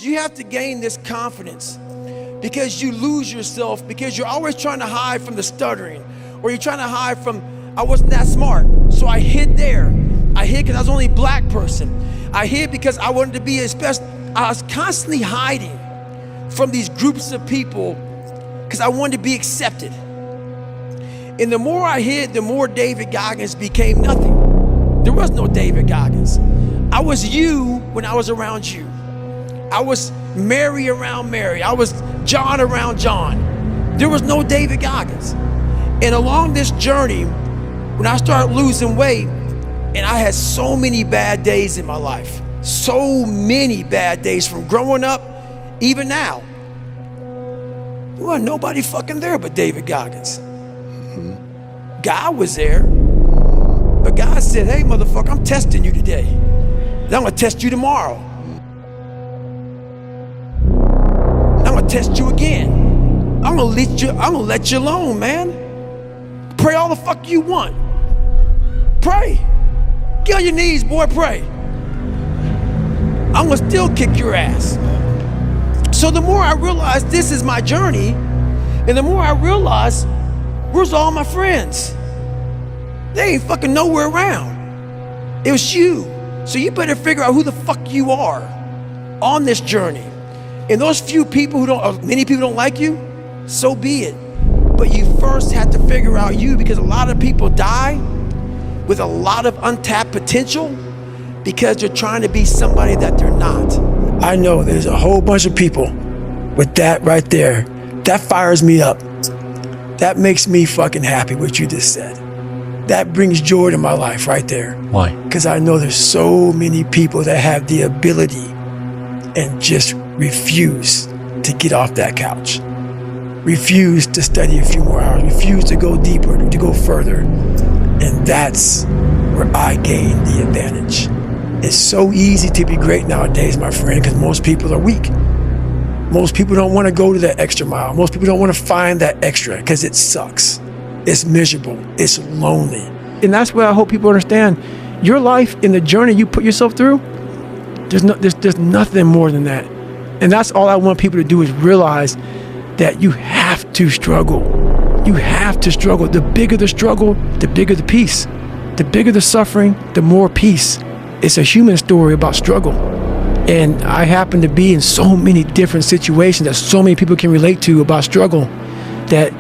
You have to gain this confidence because you lose yourself because you're always trying to hide from the stuttering, or you're trying to hide from, I wasn't that smart, so I hid there. I hid because I was only a black person. I hid because I wanted to be a special. I was constantly hiding from these groups of people because I wanted to be accepted. And the more I hid, the more David Goggins became nothing. There was no David Goggins. I was you when I was around you. I was Mary around Mary. I was John around John. There was no David Goggins. And along this journey, when I started losing weight, and I had so many bad days in my life, so many bad days from growing up, even now. There wasn't nobody fucking there but David Goggins. God was there, but God said, hey, motherfucker, I'm testing you today. And I'm gonna test you tomorrow. I'm gonna test you again. I'm gonna let you alone, man. Pray all the fuck you want. Pray. Get on your knees, boy, pray. I'm gonna still kick your ass. So the more I realize this is my journey, and the more I realize, where's all my friends? They ain't fucking nowhere around. It was you. So you better figure out who the fuck you are on this journey. And those few people many people don't like you, so be it. But you first have to figure out you, because a lot of people die with a lot of untapped potential because they're trying to be somebody that they're not. I know there's a whole bunch of people with that right there. That fires me up. That makes me fucking happy, what you just said. That brings joy to my life right there. Why? Because I know there's so many people that have the ability and just refuse to get off that couch. Refuse to study a few more hours. Refuse to go deeper, to go further. And that's where I gain the advantage. It's so easy to be great nowadays, my friend, because most people are weak. Most people don't want to go to that extra mile. Most people don't want to find that extra because it sucks. It's miserable. It's lonely. And that's what I hope people understand. Your life and the journey you put yourself through, there's nothing more than that. And that's all I want people to do, is realize that you have to struggle. You have to struggle. The bigger the struggle, the bigger the peace. The bigger the suffering, the more peace. It's a human story about struggle. And I happen to be in so many different situations that so many people can relate to about struggle, that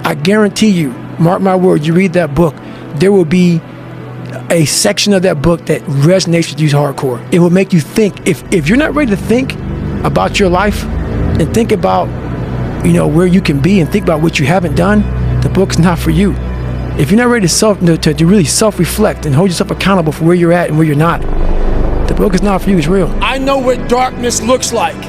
I guarantee you, mark my word, you read that book, there will be a section of that book that resonates with you hardcore. It will make you think. If you're not ready to think about your life and think about, where you can be, and think about what you haven't done, the book's not for you. If you're not ready to really self-reflect and hold yourself accountable for where you're at and where you're not, the book is not for you. It's real. I know what darkness looks like.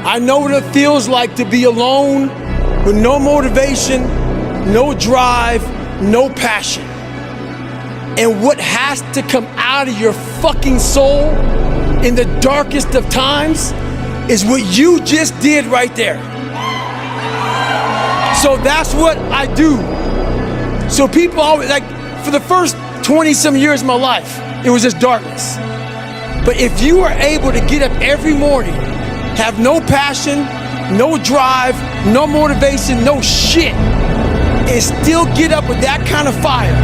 I know what it feels like to be alone with no motivation, no drive, no passion. And what has to come out of your fucking soul in the darkest of times is what you just did right there. So that's what I do. So people always, for the first 20-some years of my life, it was just darkness. But if you are able to get up every morning, have no passion, no drive, no motivation, no shit, and still get up with that kind of fire,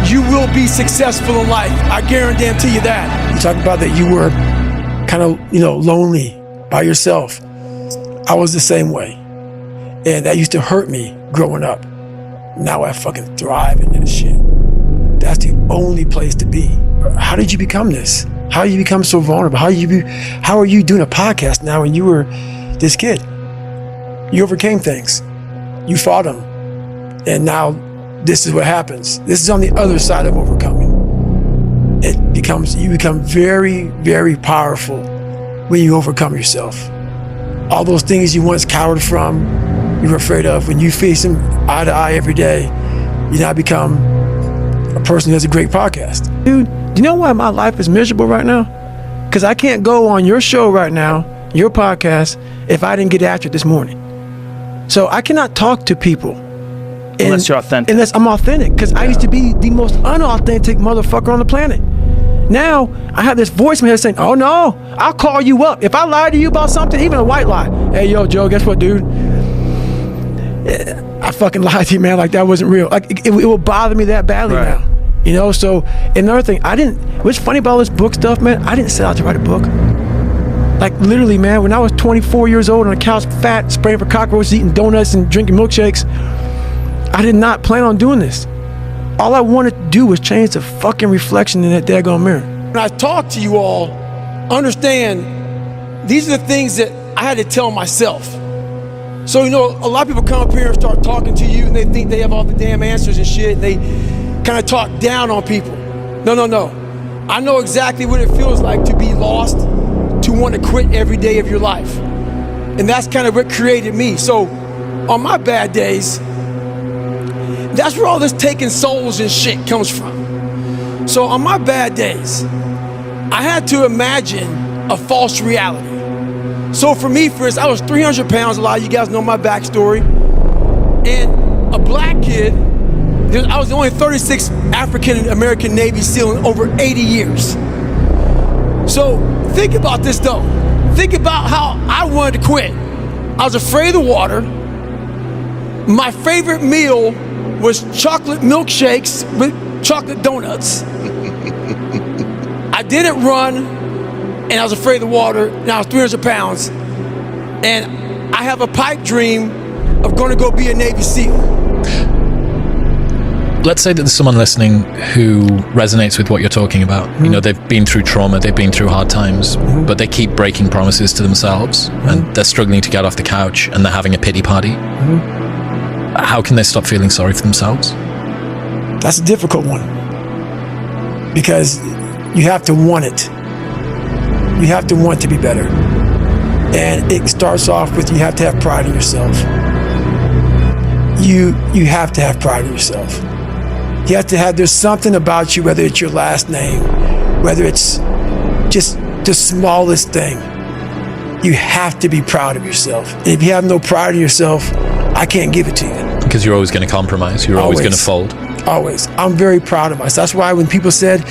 you will be successful in life. I guarantee you that. You talked about that you were kind of, lonely by yourself. I was the same way. And that used to hurt me growing up. Now I fucking thrive in that shit. That's the only place to be. How did you become this? How did you become so vulnerable? How are you doing a podcast now when you were this kid? You overcame things. You fought them. And now this is what happens. This is on the other side of overcoming. You become very, very powerful when you overcome yourself. All those things you once cowered from, you were afraid of, when you face them eye to eye every day, you now become a person who has a great podcast. Dude, do you know why my life is miserable right now? Because I can't go on your show right now, your podcast, if I didn't get after it this morning. So I cannot talk to people unless you're authentic. Unless I'm authentic, because I used to be the most unauthentic motherfucker on the planet. Now, I have this voice in my head saying, oh no, I'll call you up. If I lie to you about something, even a white lie. Hey, yo, Joe, guess what, dude? I fucking lied to you, man. Like, that wasn't real. Like, it will bother me that badly now. You know, so another thing, what's funny about all this book stuff, man, I didn't set out to write a book. Like, literally, man, when I was 24 years old on a couch, fat, spraying for cockroaches, eating donuts and drinking milkshakes, I did not plan on doing this. All I wanted to do was change the fucking reflection in that daggone mirror. When I talk to you all, understand, these are the things that I had to tell myself. So, you know, a lot of people come up here and start talking to you and they think they have all the damn answers and shit, and they kind of talk down on people. No, no, no. I know exactly what it feels like to be lost, to want to quit every day of your life. And that's kind of what created me. So on my bad days, that's where all this taking souls and shit comes from. So on my bad days, I had to imagine a false reality. So for me, for instance, I was 300 pounds. A lot of you guys know my backstory. And a black kid, I was the only 36th African-American Navy SEAL in over 80 years. So think about this though. Think about how I wanted to quit. I was afraid of the water. My favorite meal was chocolate milkshakes with chocolate donuts. I didn't run, and I was afraid of the water, and I was 300 pounds. And I have a pipe dream of going to go be a Navy SEAL. Let's say that there's someone listening who resonates with what you're talking about. You know, they've been through trauma, they've been through hard times, but they keep breaking promises to themselves, and they're struggling to get off the couch, and they're having a pity party. How can they stop feeling sorry for themselves? That's a difficult one, because you have to want it. You have to want to be better. And it starts off with, you have to have pride in yourself. You have to have pride in yourself. You have to have, there's something about you, whether it's your last name, whether it's just the smallest thing. You have to be proud of yourself. And if you have no pride in yourself, I can't give it to you. Because you're always going to compromise. You're always going to fold. Always. I'm very proud of myself. That's why when people said,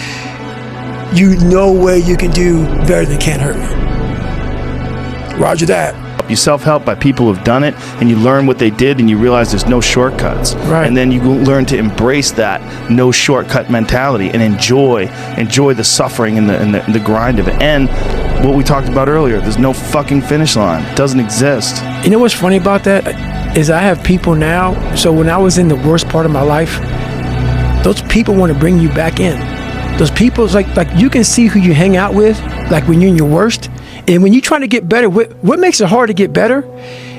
you know way you can do better than Can't Hurt Me. Roger that. You self-help by people who've done it, and you learn what they did, and you realize there's no shortcuts. Right. And then you learn to embrace that no shortcut mentality and enjoy the suffering and the grind of it. And what we talked about earlier, there's no fucking finish line. It doesn't exist. You know what's funny about that is I have people now. So when I was in the worst part of my life, those people want to bring you back in. Those people, like you can see who you hang out with, like when you're in your worst. And when you're trying to get better, what makes it hard to get better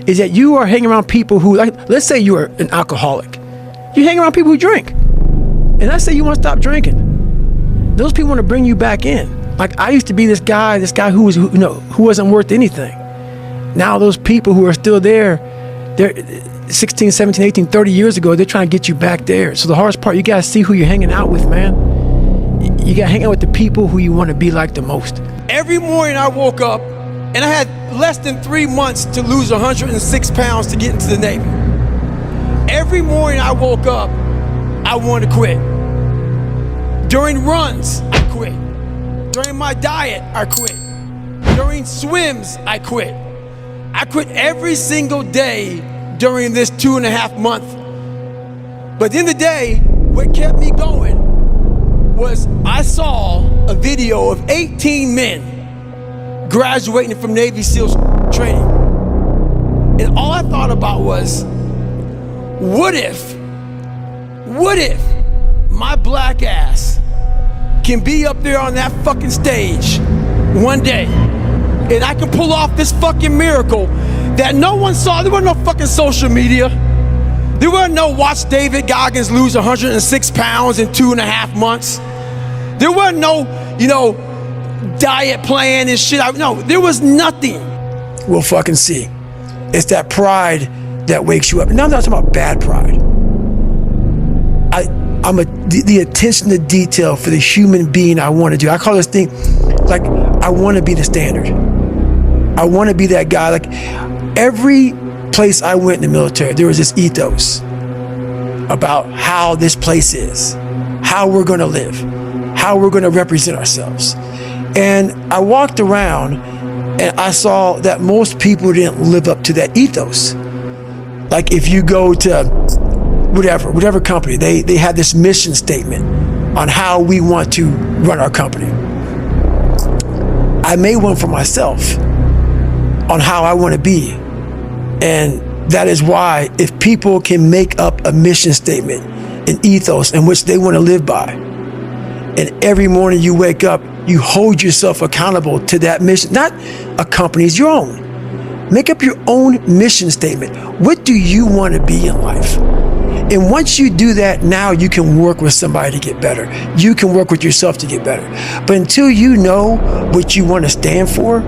is that you are hanging around people who, like, let's say you are an alcoholic. You hang around people who drink. And let's say you want to stop drinking. Those people want to bring you back in. Like, I used to be this guy who wasn't worth anything. Now those people who are still there, they're 16, 17, 18, 30 years ago, they're trying to get you back there. So the hardest part, you got to see who you're hanging out with, man. You got to hang out with the people who you want to be like the most. Every morning I woke up, and I had less than 3 months to lose 106 pounds to get into the Navy. Every morning I woke up, I wanted to quit. During runs, I quit. During my diet, I quit. During swims, I quit. I quit every single day during this 2.5 months. But at the end of the day, what kept me going was I saw a video of 18 men graduating from Navy SEALs training. And all I thought about was, what if my black ass can be up there on that fucking stage one day and I can pull off this fucking miracle that no one saw. There wasn't no fucking social media. There wasn't no watch David Goggins lose 106 pounds in 2.5 months. There wasn't no, diet plan and shit. No, there was nothing. We'll fucking see. It's that pride that wakes you up. And now I'm not talking about bad pride. I'm the attention to detail for the human being I want to do. I call this thing, like, I want to be the standard. I want to be that guy. Like, every place I went in the military, there was this ethos about how this place is, how we're going to live, how we're going to represent ourselves. And I walked around and I saw that most people didn't live up to that ethos. Like if you go to whatever company, they have this mission statement on how we want to run our company. I made one for myself on how I want to be. And that is why if people can make up a mission statement, an ethos in which they want to live by, and every morning you wake up, you hold yourself accountable to that mission, not a company's, your own. Make up your own mission statement. What do you want to be in life? And once you do that, now you can work with somebody to get better. You can work with yourself to get better. But until you know what you want to stand for,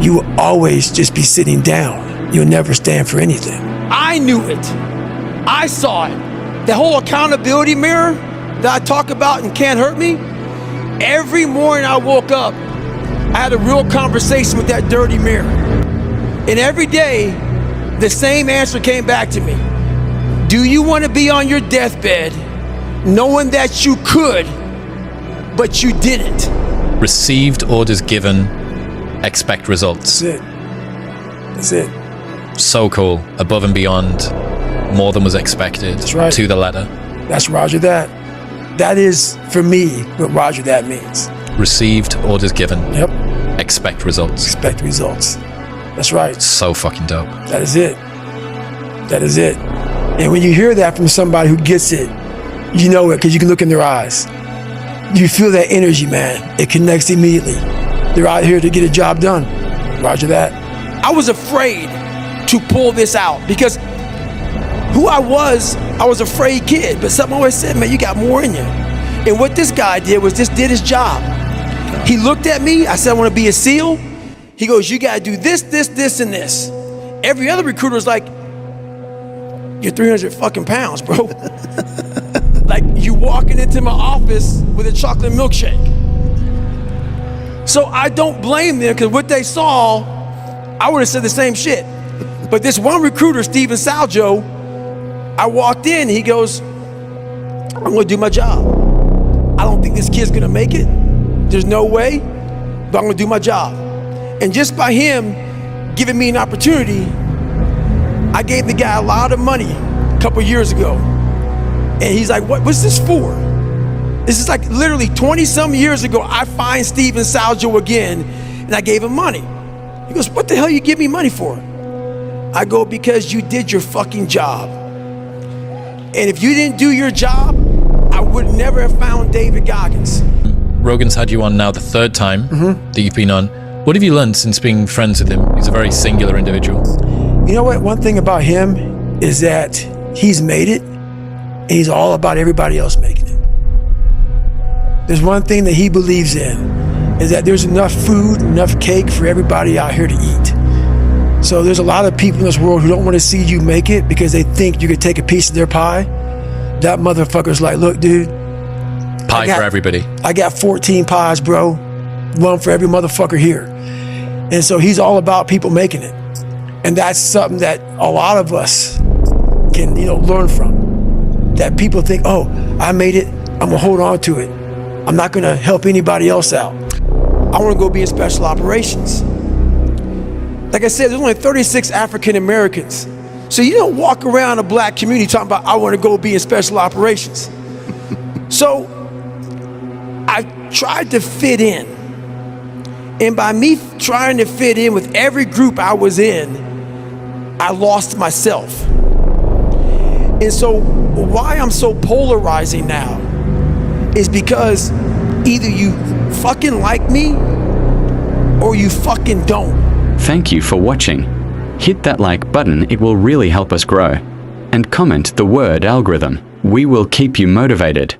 you will always just be sitting down. You'll never stand for anything. I knew it. I saw it. The whole accountability mirror that I talk about and Can't Hurt Me, every morning I woke up, I had a real conversation with that dirty mirror. And every day, the same answer came back to me. Do you want to be on your deathbed knowing that you could, but you didn't? Received orders given, expect results. That's it. So cool. Above and beyond, more than was expected. That's right. To the letter. That's Roger that. That is, for me, what Roger that means. Received orders given. Yep. Expect results. Expect results. That's right. So fucking dope. That is it. That is it. And when you hear that from somebody who gets it, you know it because you can look in their eyes. You feel that energy, man. It connects immediately. They're out here to get a job done. Roger that. I was afraid to pull this out because who I was a afraid kid, but something always said, man, you got more in you. And what this guy did was just did his job. He looked at me, I said, I want to be a SEAL. He goes, you got to do this, this, this, and this. Every other recruiter was like, you're 300 fucking pounds, bro. Like you walking into my office with a chocolate milkshake. So I don't blame them because what they saw, I would have said the same shit. But this one recruiter, Steven Saljo, I walked in, he goes, I'm gonna do my job. I don't think this kid's gonna make it. There's no way, but I'm gonna do my job. And just by him giving me an opportunity, I gave the guy a lot of money a couple years ago. And he's like, what's this for? This is like literally 20 some years ago, I find Steven Saljo again and I gave him money. He goes, what the hell you give me money for? I go, because you did your fucking job. And if you didn't do your job, I would never have found David Goggins. Rogan's had you on now the third time that you've been on. What have you learned since being friends with him? He's a very singular individual. You know what? One thing about him is that he's made it, and he's all about everybody else making it. There's one thing that he believes in, is that there's enough food, enough cake for everybody out here to eat. So there's a lot of people in this world who don't want to see you make it because they think you could take a piece of their pie. That motherfucker's like, look, dude. Pie for everybody. I got 14 pies, bro. One for every motherfucker here. And so he's all about people making it. And that's something that a lot of us can, learn from. That people think, oh, I made it, I'm gonna hold on to it. I'm not gonna help anybody else out. I wanna go be in special operations. Like I said, there's only 36 African Americans. So you don't walk around a black community talking about, I wanna go be in special operations. So I tried to fit in. And by me trying to fit in with every group I was in, I lost myself. And so why I'm so polarizing now is because either you fucking like me or you fucking don't. Thank you for watching. Hit that like button, it will really help us grow. And comment the word algorithm. We will keep you motivated.